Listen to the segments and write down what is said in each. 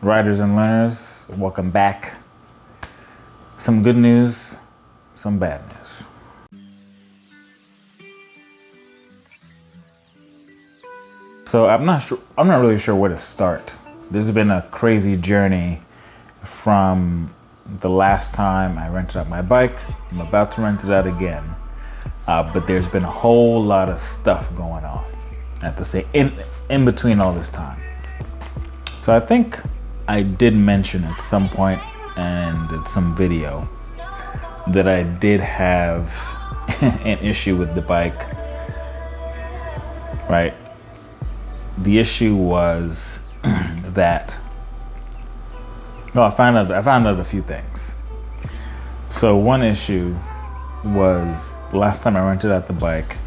Riders and learners, welcome back. Some good news, some bad news. So I'm not really sure where to start. There's been a crazy journey from the last time I rented out my bike. I'm about to rent it out again. But there's been a whole lot of stuff going on at the same, in between all this time. So I think I did mention at some point and at some video that I did have an issue with the bike, right? The issue was that, well, I found out a few things. So one issue was last time I rented out the bike,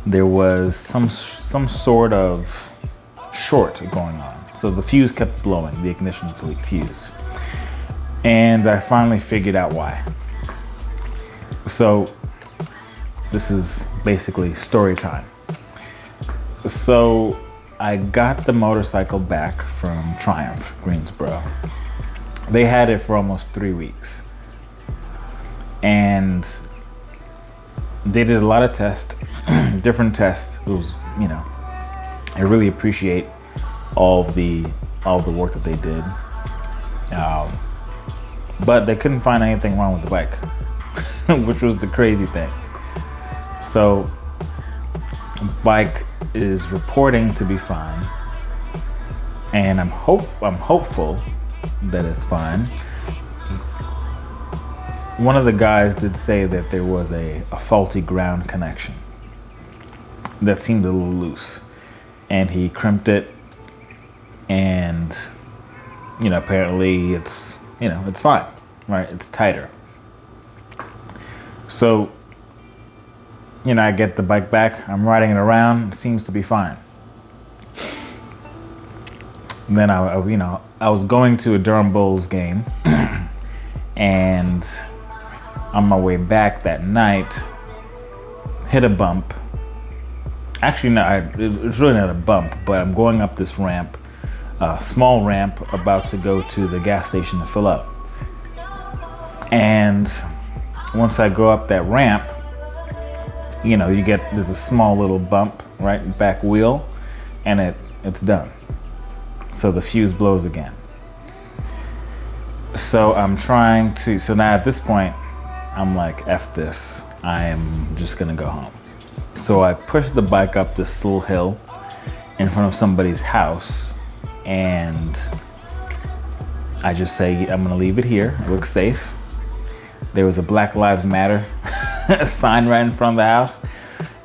there was some sort of short going on. So the fuse kept blowing, the ignition fuse. And I finally figured out why. So this is basically story time. So I got the motorcycle back from Triumph, Greensboro. They had it for almost 3 weeks. And they did a lot of tests, different tests. It was, I really appreciate all the work that they did. But they couldn't find anything wrong with the bike, which was the crazy thing. So bike is reporting to be fine, and I'm hopeful that it's fine. One of the guys did say that there was a faulty ground connection that seemed a little loose, and he crimped it, and apparently it's fine, right? It's tighter. So I get the bike back, I'm riding it around, it seems to be fine. And then I was going to a Durham Bulls game and on my way back that night, hit a bump. Actually, no, it's really not a bump, but I'm going up this ramp, a small ramp, about to go to the gas station to fill up. And once I go up that ramp, there's a small little bump, right, back wheel, and it's done. So the fuse blows again. So so now at this point, I'm like, F this, I am just gonna go home. So I push the bike up this little hill in front of somebody's house, and I just say, I'm gonna leave it here, it looks safe. There was a Black Lives Matter sign right in front of the house.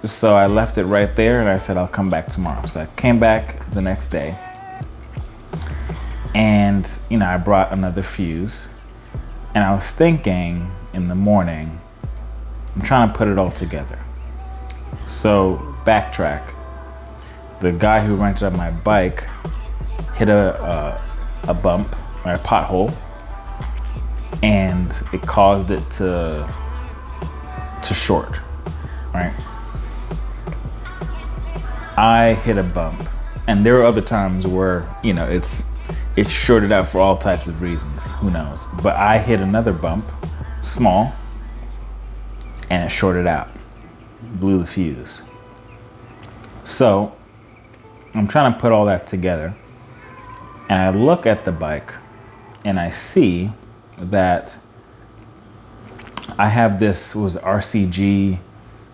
So I left it right there and I said, I'll come back tomorrow. So I came back the next day and, I brought another fuse, and I was thinking in the morning, I'm trying to put it all together. So backtrack, the guy who rented out my bike hit a bump or a pothole, and it caused it to short, right? I hit a bump, and there were other times where, it's shorted out for all types of reasons, who knows? But I hit another bump, small, and it shorted out, blew the fuse. So I'm trying to put all that together, and I look at the bike and I see that I have this was RCG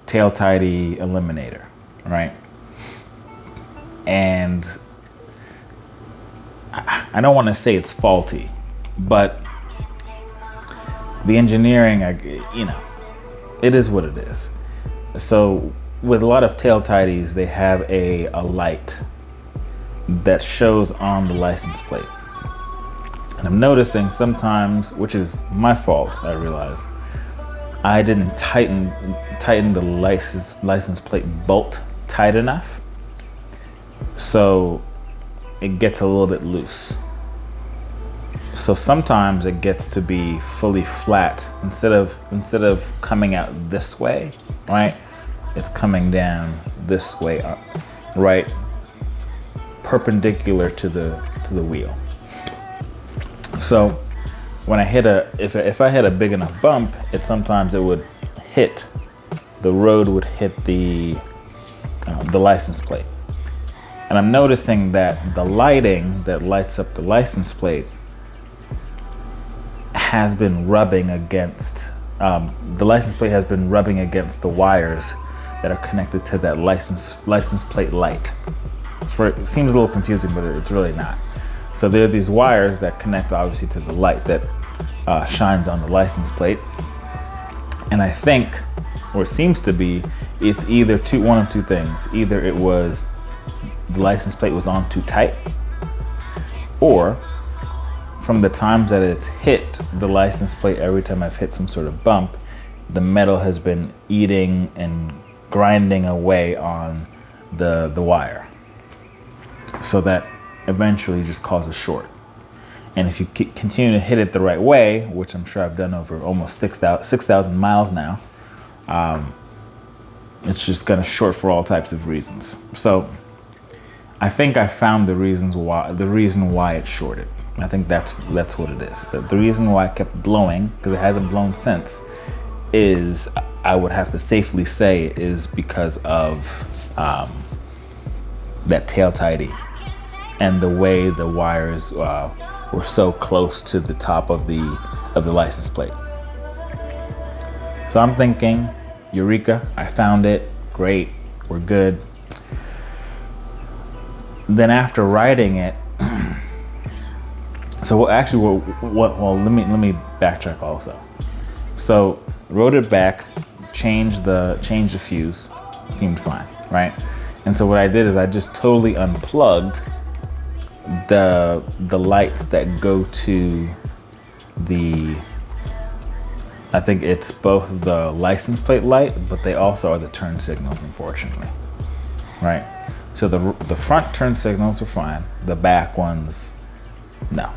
tail tidy eliminator, right? And I don't want to say it's faulty, but the engineering, it is what it is. So with a lot of tail tidies, they have a light that shows on the license plate. And I'm noticing sometimes, which is my fault, I realize, I didn't tighten the license plate bolt tight enough. So it gets a little bit loose. So sometimes it gets to be fully flat. Instead of coming out this way, right? It's coming down this way up, right? Perpendicular to the wheel. So when I hit if I hit a big enough bump, sometimes it would hit, the road would hit the license plate. And I'm noticing that the lighting that lights up the license plate has been rubbing against, the license plate has been rubbing against the wires that are connected to that license plate light. It seems a little confusing, but it's really not. So there are these wires that connect obviously to the light that shines on the license plate. And I think, or it seems to be, it's either one of two things. Either it was the license plate was on too tight, or from the times that it's hit the license plate, every time I've hit some sort of bump, the metal has been eating and grinding away on the wire, so that eventually just causes short. And if you continue to hit it the right way, which I'm sure I've done over almost 6,000 miles now, it's just gonna short for all types of reasons. So I think I found the reason why it shorted. I think that's what it is. The reason why it kept blowing, because it hasn't blown since, is, I would have to safely say, is because of that tail tidy and the way the wires were so close to the top of the license plate. So I'm thinking, Eureka, I found it, great, we're good. Then after riding it, so actually, well, let me backtrack also. So rode it back, changed the fuse, seemed fine, right? And so what I did is I just totally unplugged the lights that go to I think it's both the license plate light, but they also are the turn signals, unfortunately, right? So the front turn signals were fine. The back ones, no.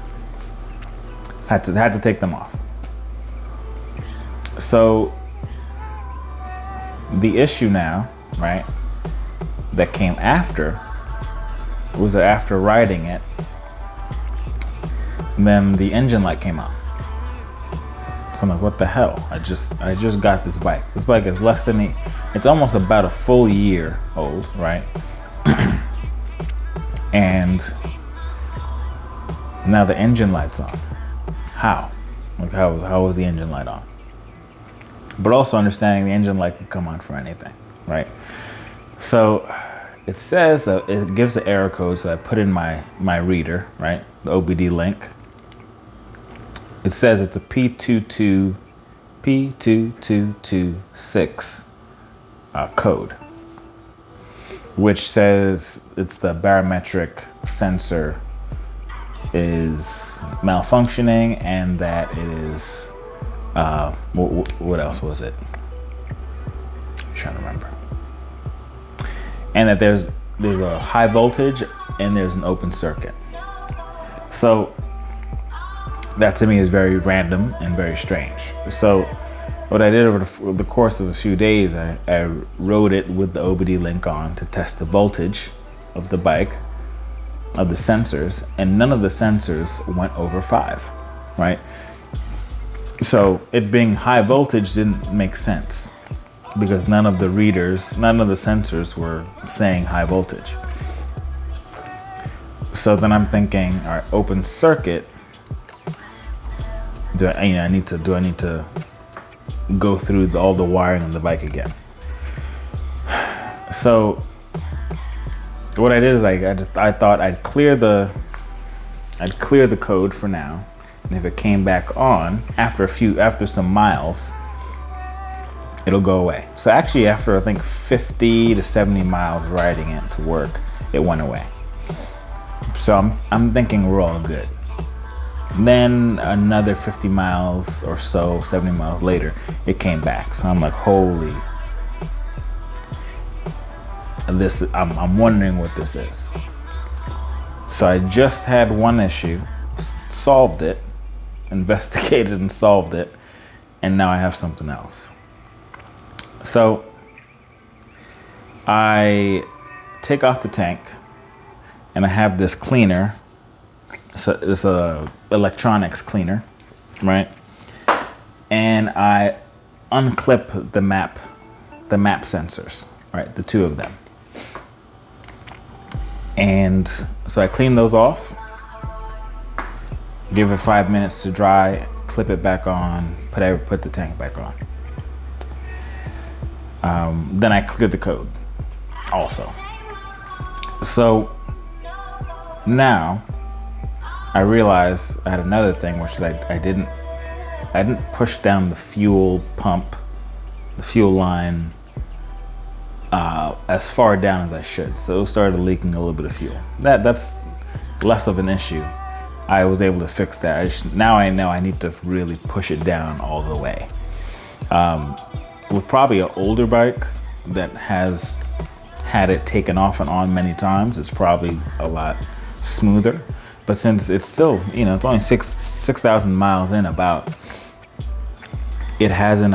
Had to take them off. So the issue now, right, that came after was that after riding it, then the engine light came on. So I'm like, what the hell? I just got this bike. This bike is it's almost about a full year old, right? And now the engine light's on. How? Like how was the engine light on? But also understanding the engine light can come on for anything, right? So it says that it gives the error code, so I put in my reader, right? The OBD link. It says it's a P2226 code, which says it's the barometric sensor is malfunctioning, and that it is what else was it? I'm trying to remember. And that there's a high voltage and there's an open circuit. So that to me is very random and very strange. So what I did over the course of a few days, I rode it with the OBD link on to test the voltage of the bike, of the sensors, and none of the sensors went over 5, right? So it being high voltage didn't make sense because none of the sensors were saying high voltage. So then I'm thinking, all right, open circuit. Do I need to go through all the wiring on the bike again? So what I did is I thought I'd clear the code for now, and if it came back on after some miles, it'll go away. So actually, after I think 50 to 70 miles riding it to work, it went away. So I'm thinking we're all good. Then another 50 miles or so, 70 miles later, it came back. So I'm like, holy. I'm wondering what this is. So I just had one issue, solved it, investigated and solved it, and now I have something else. So I take off the tank, and I have this cleaner it's a electronics cleaner, right? And I unclip the map sensors, right? The two of them. And so I clean those off, give it 5 minutes to dry, clip it back on, put the tank back on. Then I clear the code also. So now I realize I had another thing, which is I didn't push down the fuel pump, the fuel line, as far down as I should. So it started leaking a little bit of fuel. That's less of an issue. I was able to fix that. Now I know I need to really push it down all the way. With probably an older bike that has had it taken off and on many times, it's probably a lot smoother. But since it's still, it's only 6,000 miles in about, it hasn't,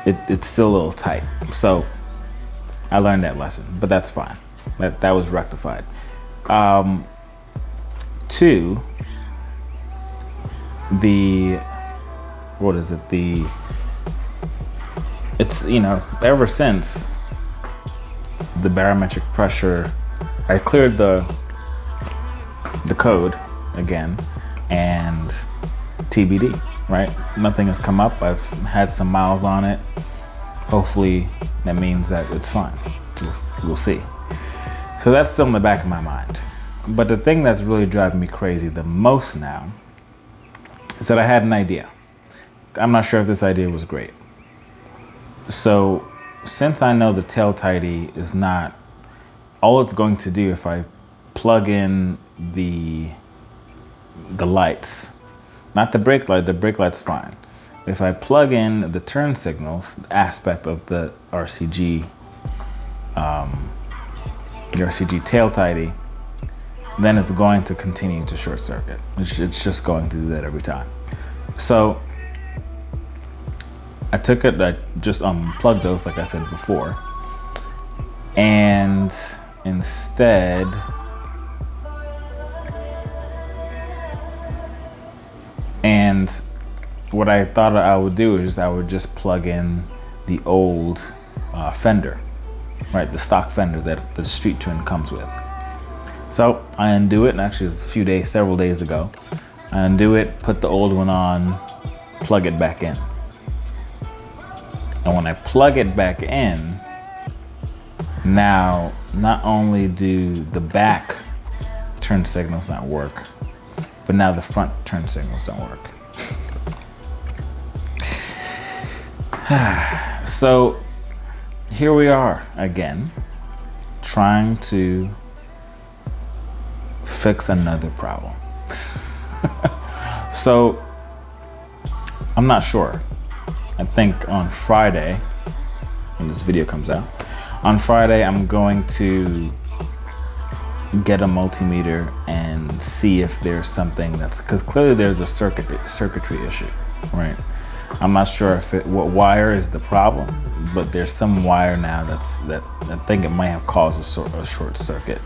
it's still a little tight. So I learned that lesson, but that's fine. That was rectified. Two, it's, ever since the barometric pressure, I cleared the code again, and TBD, right? Nothing has come up. I've had some miles on it. Hopefully that means that it's fine. We'll see. So that's still in the back of my mind. But the thing that's really driving me crazy the most now is that I had an idea. I'm not sure if this idea was great. So since I know the tail tidy is not, all it's going to do if I plug in the lights, not the brake light, the brake light's fine. If I plug in the turn signals aspect of the RCG, the RCG tail tidy, then it's going to continue to short circuit. It's just going to do that every time. So I took it, I just unplugged those like I said before, and instead what I thought I would do is I would just plug in the old fender, right? The stock fender that the Street Twin comes with. So I undo it, and actually it was several days ago. I undo it, put the old one on, plug it back in. And when I plug it back in, now not only do the back turn signals not work, but now the front turn signals don't work. So here we are again, trying to fix another problem. So I'm not sure. I think on Friday, when this video comes out, on Friday I'm going to get a multimeter and see if there's something because clearly there's a circuitry issue, right? I'm not sure what wire is the problem, but there's some wire now that I think it might have caused a short circuit,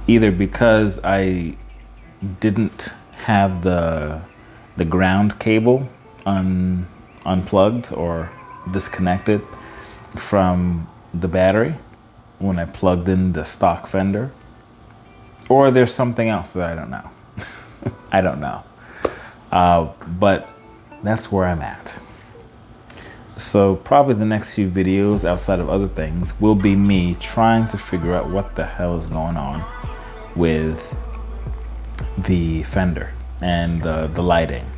either because I didn't have the ground cable unplugged or disconnected from the battery when I plugged in the stock fender, or there's something else that I don't know. I don't know, but that's where I'm at. So probably the next few videos, outside of other things, will be me trying to figure out what the hell is going on with the fender and the lighting.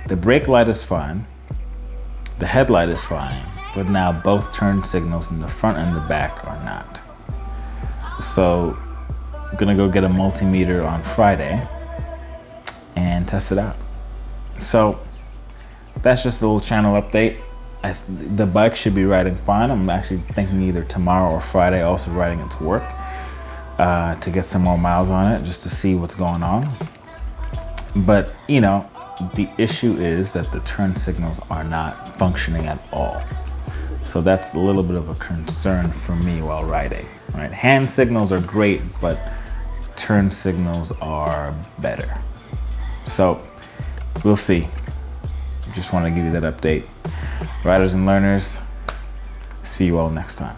The brake light is fine, the headlight is fine, but now both turn signals in the front and the back are not. So I'm gonna go get a multimeter on Friday and test it out. So that's just a little channel update. The bike should be riding fine. I'm actually thinking either tomorrow or Friday also riding it to work to get some more miles on it, just to see what's going on. But the issue is that the turn signals are not functioning at all. So that's a little bit of a concern for me while riding, right? Hand signals are great, but turn signals are better. So we'll see. Just want to give you that update. Riders and learners, see you all next time.